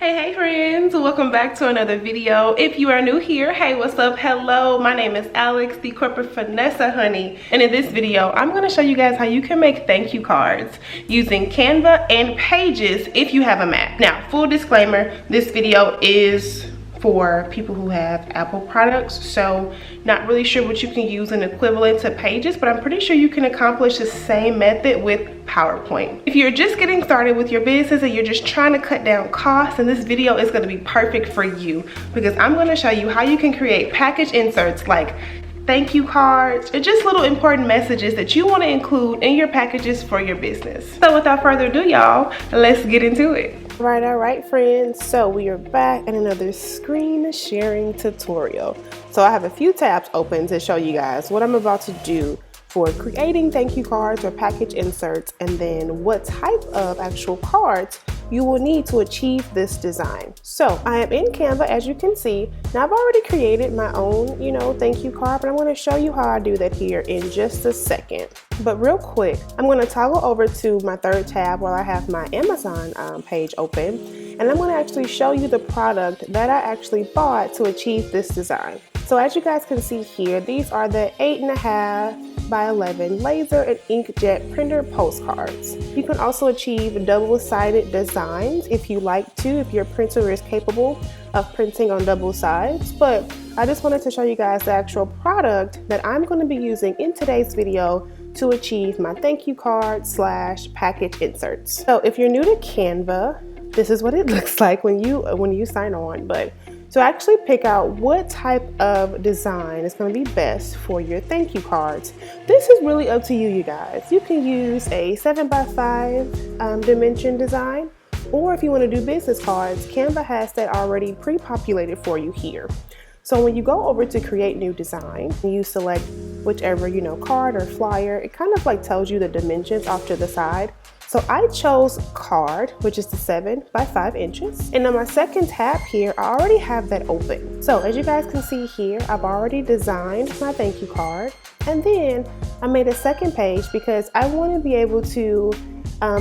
Hey friends, welcome back to another video. If you are new here, hey, what's up? Hello, my name is Alex, the corporate finessa honey, and in this video I'm going to show you guys how you can make thank you cards using Canva and Pages if you have a Mac. Now, full disclaimer, this video is for people who have Apple products, so not really sure what you can use an equivalent to Pages, but I'm pretty sure you can accomplish the same method with PowerPoint. If you're just getting started with your business and you're just trying to cut down costs, then this video is going to be perfect for you, because I'm going to show you how you can create package inserts like thank you cards or just little important messages that you want to include in your packages for your business. So without further ado, y'all, let's get into it. All right, friends, so we are back in another screen sharing tutorial. So I have a few tabs open to show you guys what I'm about to do for creating thank you cards or package inserts, and then what type of actual cards you will need to achieve this design. So I am in Canva, as you can see. Now I've already created my own, thank you card, but I'm going to show you how I do that here in just a second. But real quick, I'm going to toggle over to my third tab while I have my Amazon page open, and I'm going to actually show you the product that I actually bought to achieve this design. So as you guys can see here, these are the 8.5 by 11 laser and inkjet printer postcards. You can also achieve double-sided designs if you like to, if your printer is capable of printing on double sides. But I just wanted to show you guys the actual product that I'm going to be using in today's video to achieve my thank you card / package inserts. So if you're new to Canva, this is what it looks like when you sign on. But to actually pick out what type of design is going to be best for your thank you cards, this is really up to you, you guys. You can use a 7x5 dimension design, or if you want to do business cards, Canva has that already pre-populated for you here. So when you go over to create new design, you select whichever card or flyer. It kind of like tells you the dimensions off to the side. So I chose card, which is the 7 by 5 inches. And on my second tab here, I already have that open. So as you guys can see here, I've already designed my thank you card. And then I made a second page because I want to be able to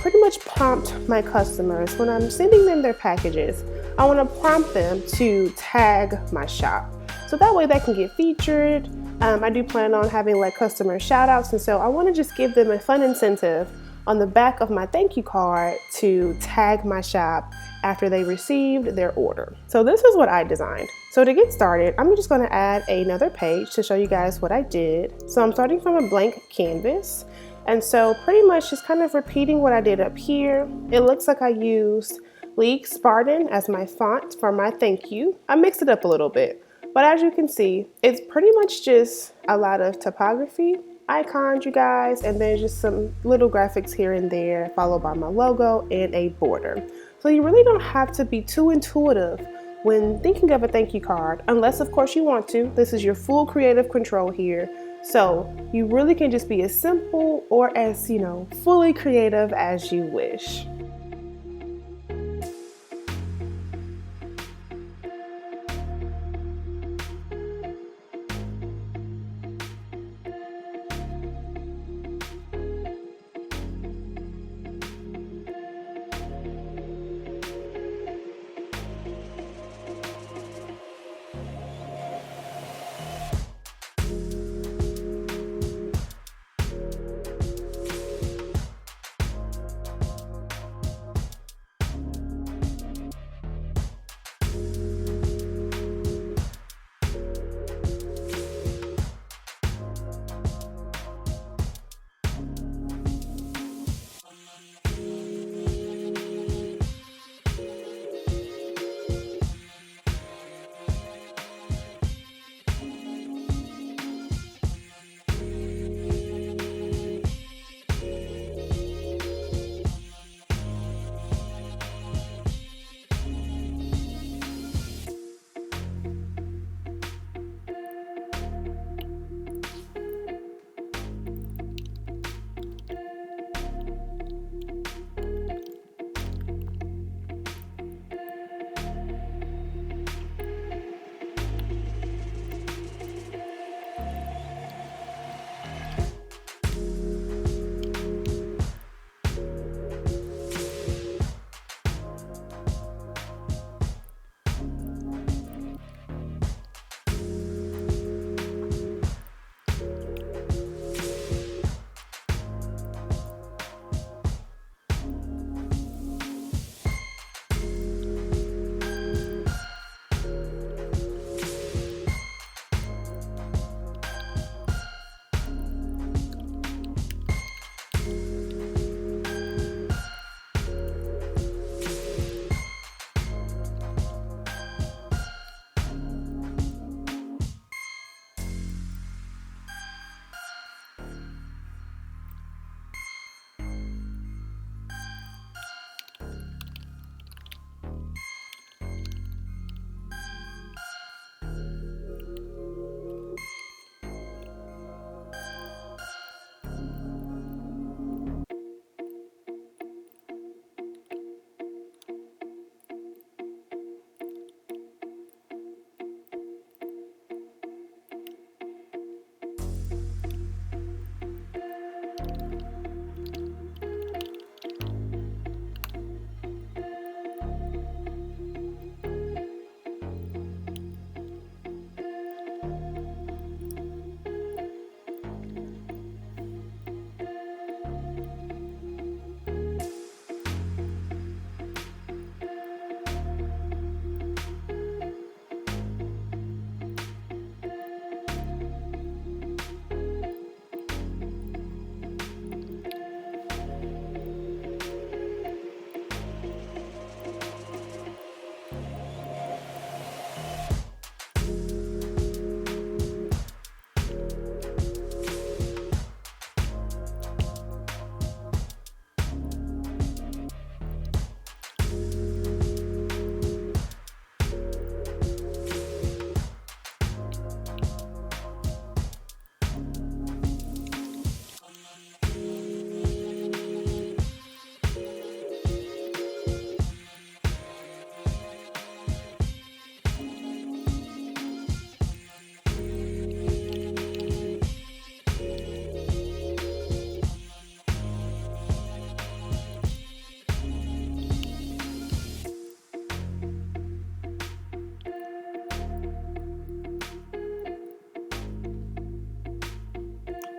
pretty much prompt my customers when I'm sending them their packages. I want to prompt them to tag my shop, so that way they can get featured. I do plan on having like customer shout outs, and so I want to just give them a fun incentive on the back of my thank you card to tag my shop after they received their order. So this is what I designed. So to get started, I'm just going to add another page to show you guys what I did. So I'm starting from a blank canvas, and so pretty much just kind of repeating what I did up here. It looks like I used League Spartan as my font for my thank you. I mixed it up a little bit, but as you can see, it's pretty much just a lot of typography, icons, you guys, and there's just some little graphics here and there, followed by my logo and a border. So you really don't have to be too intuitive when thinking of a thank you card, unless of course you want to. This is your full creative control here. So you really can just be as simple or as, fully creative as you wish.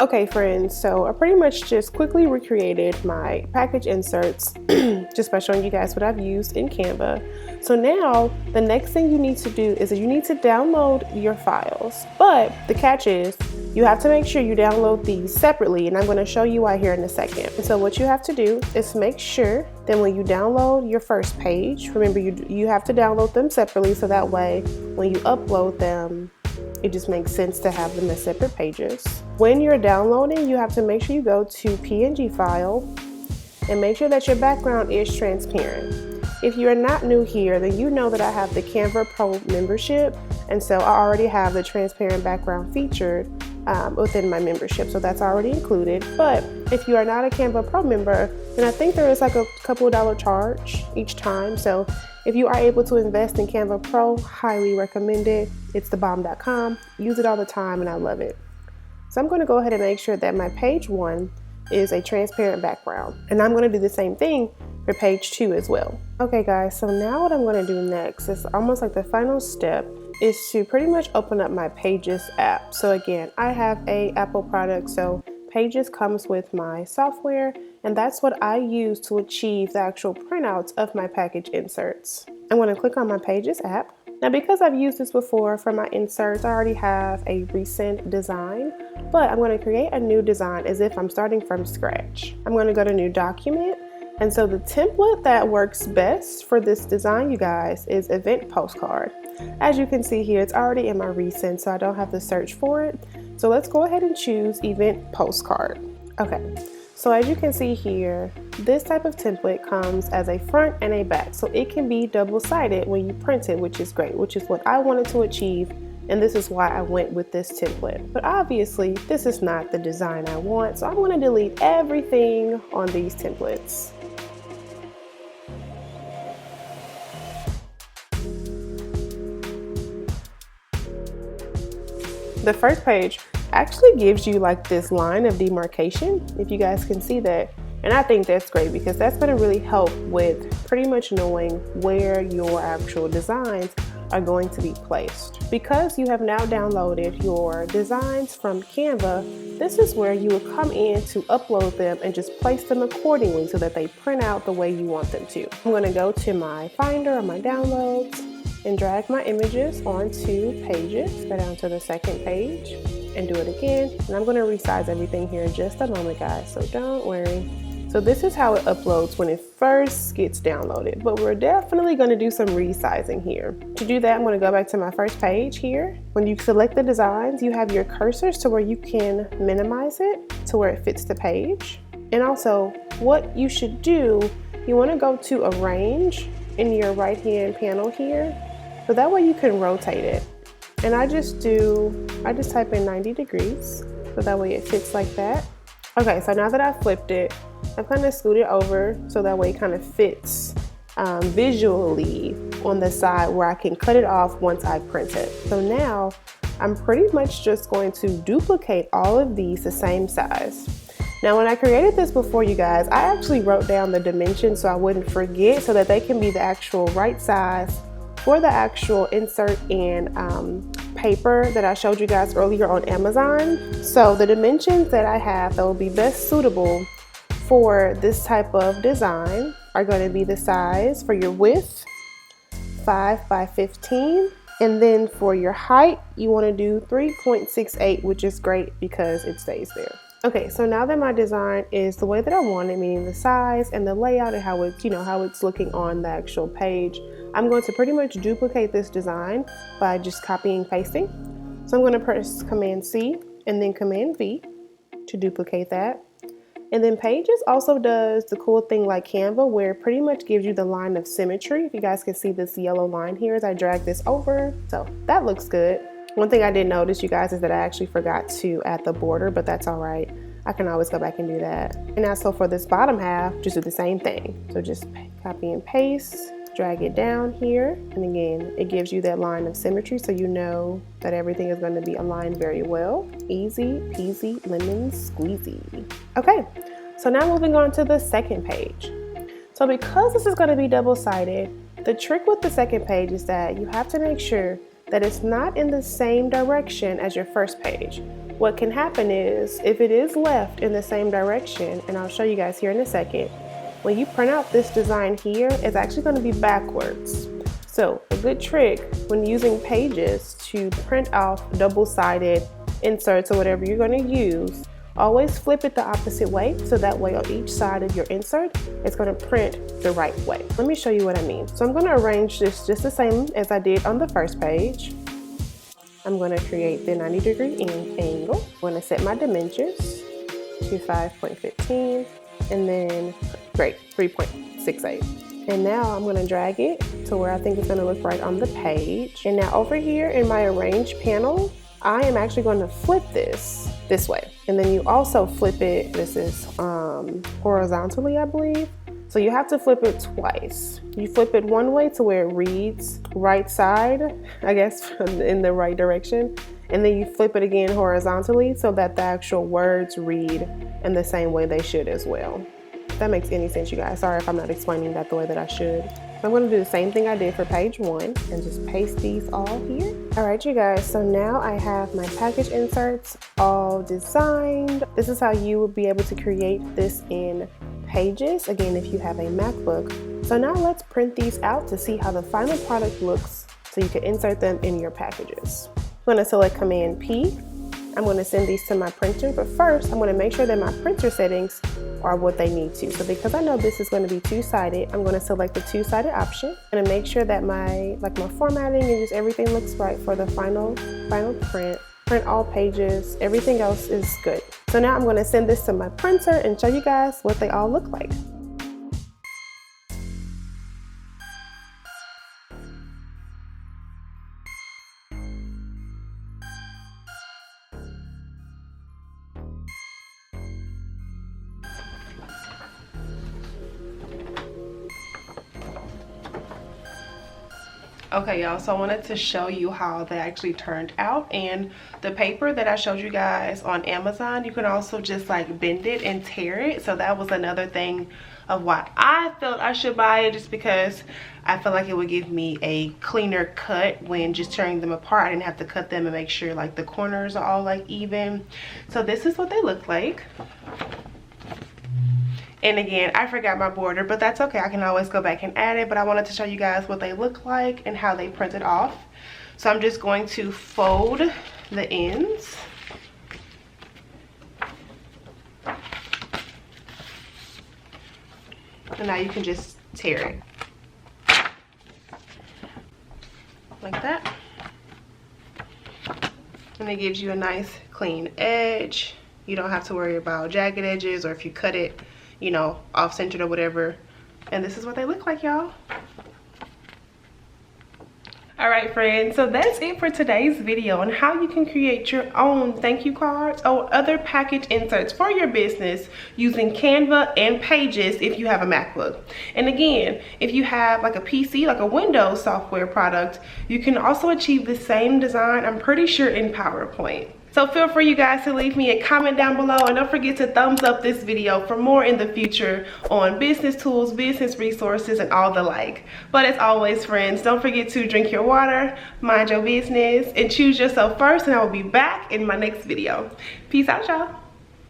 Okay friends, so I pretty much just quickly recreated my package inserts just by showing you guys what I've used in Canva. So now the next thing you need to do is that you need to download your files. But the catch is you have to make sure you download these separately, and I'm going to show you why here in a second. And so what you have to do is make sure that when you download your first page, remember you have to download them separately so that way when you upload them, it just makes sense to have them as separate pages. When you're downloading, you have to make sure you go to PNG file and make sure that your background is transparent. If you're not new here, then you know that I have the Canva Pro membership, and so I already have the transparent background featured within my membership, so that's already included. But if you are not a Canva Pro member, then I think there is like a couple of dollar charge each time. So if you are able to invest in Canva Pro, highly recommend it. It's thebomb.com. Use it all the time and I love it. So I'm going to go ahead and make sure that my page 1 is a transparent background, and I'm going to do the same thing for page 2 as well. Okay guys, so now what I'm going to do next is almost like the final step is to pretty much open up my Pages app. So again, I have a Apple product, so Pages comes with my software, and that's what I use to achieve the actual printouts of my package inserts. I'm going to click on my Pages app. Now because I've used this before for my inserts, I already have a recent design, but I'm going to create a new design as if I'm starting from scratch. I'm going to go to New Document, and so the template that works best for this design, you guys, is Event Postcard. As you can see here, it's already in my recent, so I don't have to search for it. So let's go ahead and choose Event Postcard. Okay, so as you can see here, this type of template comes as a front and a back, so it can be double-sided when you print it, which is great, which is what I wanted to achieve, and this is why I went with this template. But obviously, this is not the design I want, so I'm going to delete everything on these templates. The first page actually gives you like this line of demarcation, if you guys can see that. And I think that's great because that's going to really help with pretty much knowing where your actual designs are going to be placed. Because you have now downloaded your designs from Canva, this is where you will come in to upload them and just place them accordingly so that they print out the way you want them to. I'm going to go to my Finder or my downloads and drag my images onto Pages, go down to the second page and do it again. And I'm going to resize everything here in just a moment, guys, so don't worry. So this is how it uploads when it first gets downloaded, but we're definitely going to do some resizing here. To do that, I'm going to go back to my first page here. When you select the designs, you have your cursors to where you can minimize it to where it fits the page. And also what you should do, you want to go to Arrange in your right hand panel here, so that way you can rotate it. And I just type in 90 degrees, so that way it fits like that. Okay, so now that I've flipped it, I've kind of scooted over so that way it kind of fits visually on the side where I can cut it off once I print it. So now I'm pretty much just going to duplicate all of these the same size. Now when I created this before, you guys, I actually wrote down the dimensions so I wouldn't forget, so that they can be the actual right size for the actual insert and paper that I showed you guys earlier on Amazon. So the dimensions that I have that will be best suitable for this type of design are going to be the size for your width, 5 by 15, and then for your height, you want to do 3.68, which is great because it stays there. Okay, so now that my design is the way that I want it, meaning the size and the layout and how it's, how it's looking on the actual page, I'm going to pretty much duplicate this design by just copying and pasting. So I'm going to press Command C and then Command V to duplicate that. And then Pages also does the cool thing like Canva, where it pretty much gives you the line of symmetry. If you guys can see this yellow line here as I drag this over, so that looks good. One thing I did notice, you guys, is that I actually forgot to add the border, but that's all right. I can always go back and do that. And now, so for this bottom half, just do the same thing. So just copy and paste, drag it down here. And again, it gives you that line of symmetry so you know that everything is going to be aligned very well. Easy peasy lemon squeezy. Okay, so now moving on to the second page. So because this is going to be double-sided, the trick with the second page is that you have to make sure that it's not in the same direction as your first page. what can happen is if it is left in the same direction, and I'll show you guys here in a second, when you print out this design here, it's actually going to be backwards. So a good trick when using Pages to print off double-sided inserts or whatever you're going to use, always flip it the opposite way, so that way on each side of your insert it's going to print the right way. Let me show you what I mean. So I'm going to arrange this just the same as I did on the first page. I'm going to create the 90-degree angle. I'm going to set my dimensions to 5.15 and then great 3.68. And now I'm going to drag it to where I think it's going to look right on the page. And now over here in my arrange panel, I am actually going to flip this way. And then you also flip it, this is horizontally, I believe. So you have to flip it twice. You flip it one way to where it reads right side, I guess, in the right direction. And then you flip it again horizontally so that the actual words read in the same way they should as well. If that makes any sense, you guys. Sorry if I'm not explaining that the way that I should. I'm going to do the same thing I did for page 1 and just paste these all here. All right, you guys, so now I have my package inserts all designed. This is how you would be able to create this in Pages, again, if you have a MacBook. So now let's print these out to see how the final product looks so you can insert them in your packages. I'm going to select Command P. I'm going to send these to my printer, but first I'm going to make sure that my printer settings are what they need to. So because I know this is going to be two-sided, I'm going to select the two-sided option and make sure that my formatting and just everything looks right for the final print. Print all pages, everything else is good. So now I'm going to send this to my printer and show you guys what they all look like. Okay, y'all, so I wanted to show you how they actually turned out. And the paper that I showed you guys on Amazon, you can also just like bend it and tear it. So that was another thing of why I felt I should buy it, just because I feel like it would give me a cleaner cut when just tearing them apart. I didn't have to cut them and make sure like the corners are all like even. So this is what they look like. And again, I forgot my border, but that's okay. I can always go back and add it, but I wanted to show you guys what they look like and how they printed off. So I'm just going to fold the ends. And now you can just tear it. Like that. And it gives you a nice clean edge. You don't have to worry about jagged edges, or if you cut it, you know, off-centered or whatever. And this is what they look like, y'all. All right, friends, so that's it for today's video on how you can create your own thank you cards or other package inserts for your business using Canva and Pages if you have a MacBook. And again, if you have like a PC, like a Windows software product, you can also achieve the same design, I'm pretty sure, in PowerPoint. So feel free, you guys, to leave me a comment down below, and don't forget to thumbs up this video for more in the future on business tools, business resources, and all the like. But as always, friends, don't forget to drink your water, mind your business, and choose yourself first, and I will be back in my next video. Peace out, y'all.